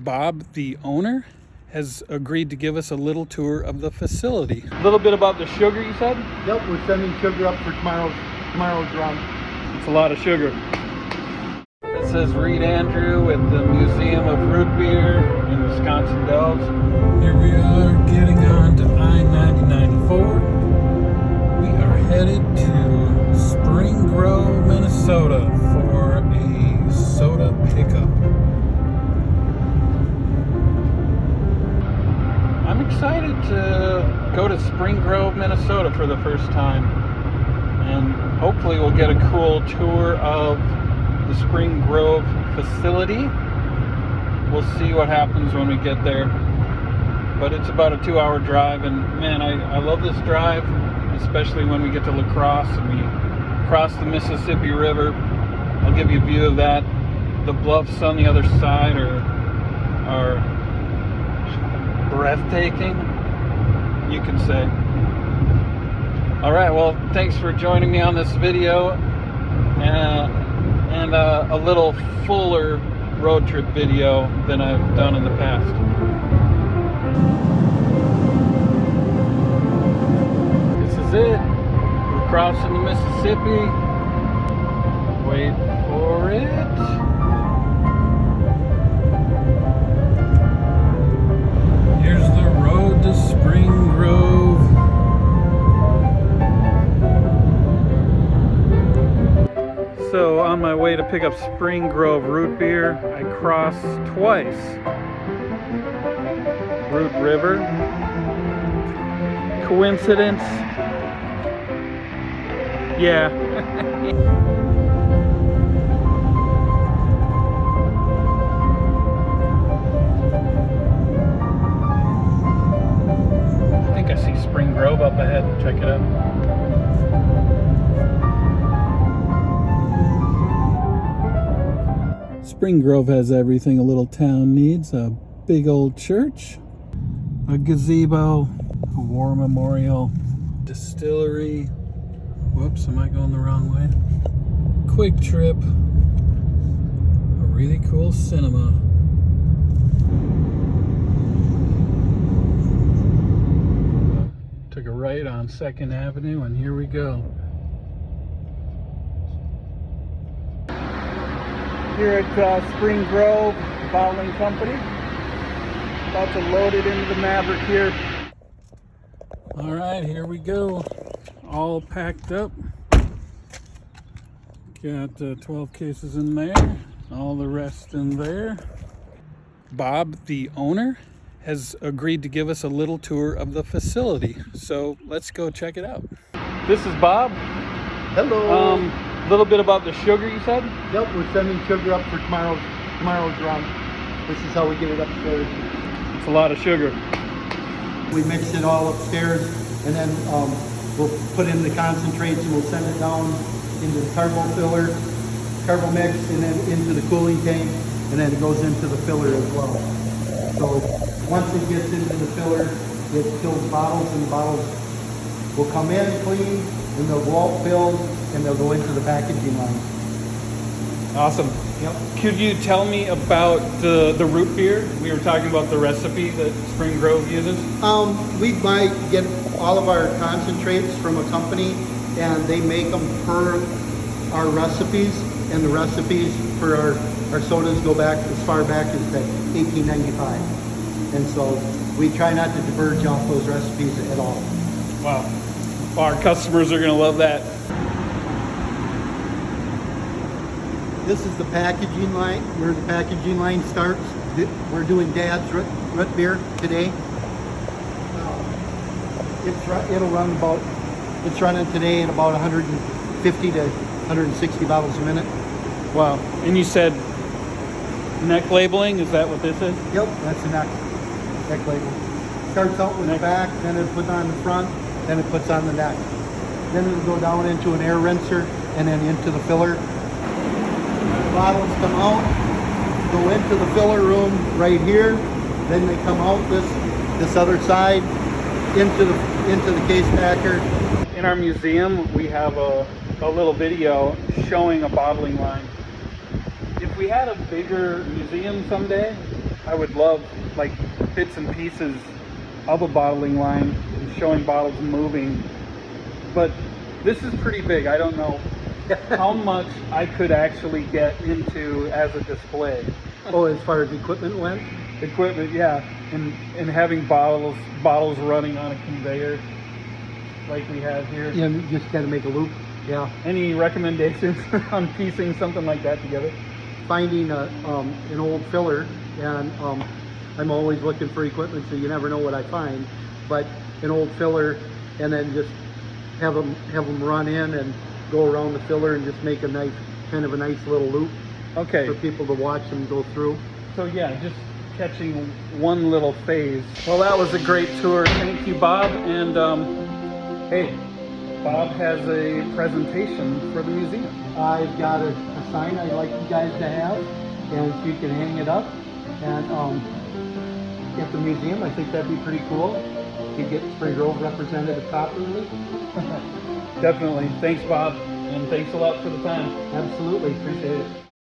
Bob, the owner, has agreed to give us a little tour of the facility. A little bit about the sugar, you said? Yep, we're sending sugar up for tomorrow's run. It's a lot of sugar. It says Reed Andrew at the Museum of Root Beer in Wisconsin Dells. Here we are getting on to I-9094. We are headed to Spring Grove, Minnesota for a soda pickup. I'm excited to go to Spring Grove, Minnesota for the first time, and hopefully we'll get a cool tour of the Spring Grove facility. We'll see what happens when we get there, but it's about a 2-hour drive, and man, I love this drive, especially when we get to La Crosse and we cross the Mississippi River. I'll give you a view of that. The bluffs on the other side are breathtaking, you could say. All right, well, thanks for joining me on this video and a little fuller road trip video than I've done in the past. This is it. We're crossing the Mississippi. Wait for it. Here's the road to Spring Grove. So on my way to pick up Spring Grove root beer, I crossed twice Root River. Coincidence? Yeah. I see Spring Grove up ahead. Check it out. Spring Grove has everything a little town needs. A big old church, a gazebo, a war memorial, distillery. Whoops, am I going the wrong way? Quick Trip, a really cool cinema. Took a right on 2nd Avenue, and here we go. Here at Spring Grove Bottling Company. About to load it into the Maverick here. All right, here we go. All packed up. Got 12 cases in there. All the rest in there. Bob, the owner, has agreed to give us a little tour of the facility. So let's go check it out. This is Bob. Hello. A little bit about the sugar, you said? Yep, we're sending sugar up for tomorrow's run. This is how we get it upstairs. It's a lot of sugar. We mix it all upstairs, and then we'll put in the concentrates, and we'll send it down into the carbo mix, and then into the cooling tank, and then it goes into the filler as well. So once it gets into the filler, it fills bottles, and the bottles will come in clean, and they'll go out filled, and they'll go into the packaging line. Awesome. Yep. Could you tell me about the root beer? We were talking about the recipe that Spring Grove uses. We get all of our concentrates from a company, and they make them per our recipes, and the recipes for our sodas go back as far back as that 1895. And so we try not to diverge off those recipes at all. Wow. Our customers are going to love that. This is the packaging line, where the packaging line starts. We're doing Dad's root beer today. It'll run about, it's running today at about 150 to 160 bottles a minute. Wow. And you said neck labeling, is that what this is? Yep, that's the neck label. Starts out with the back, then it puts on the front, then it puts on the neck. Then it'll go down into an air rinser, and then into the filler. Bottles come out, go into the filler room right here, then they come out this other side into the case packer. In our museum, we have a little video showing a bottling line. If we had a bigger museum someday, I would love like bits and pieces of a bottling line, showing bottles moving. But this is pretty big. I don't know how much I could actually get into as a display. Oh, as far as equipment went? Equipment, yeah, and having bottles running on a conveyor like we have here. Yeah, you just got to make a loop. Yeah. Any recommendations on piecing something like that together? Finding an old filler, and I'm always looking for equipment, so you never know what I find. But an old filler, and then just have them run in and go around the filler and just make a nice little loop. Okay. For people to watch them go through. So yeah, just catching one little phase. Well, that was a great tour. Thank you, Bob. And hey, Bob has a presentation for the museum. I've got a sign I'd like you guys to have, and if you can hang it up and at the museum, I think that'd be pretty cool to get Spring Grove represented properly. Definitely. Thanks, Bob, and thanks a lot for the time. Absolutely, appreciate it.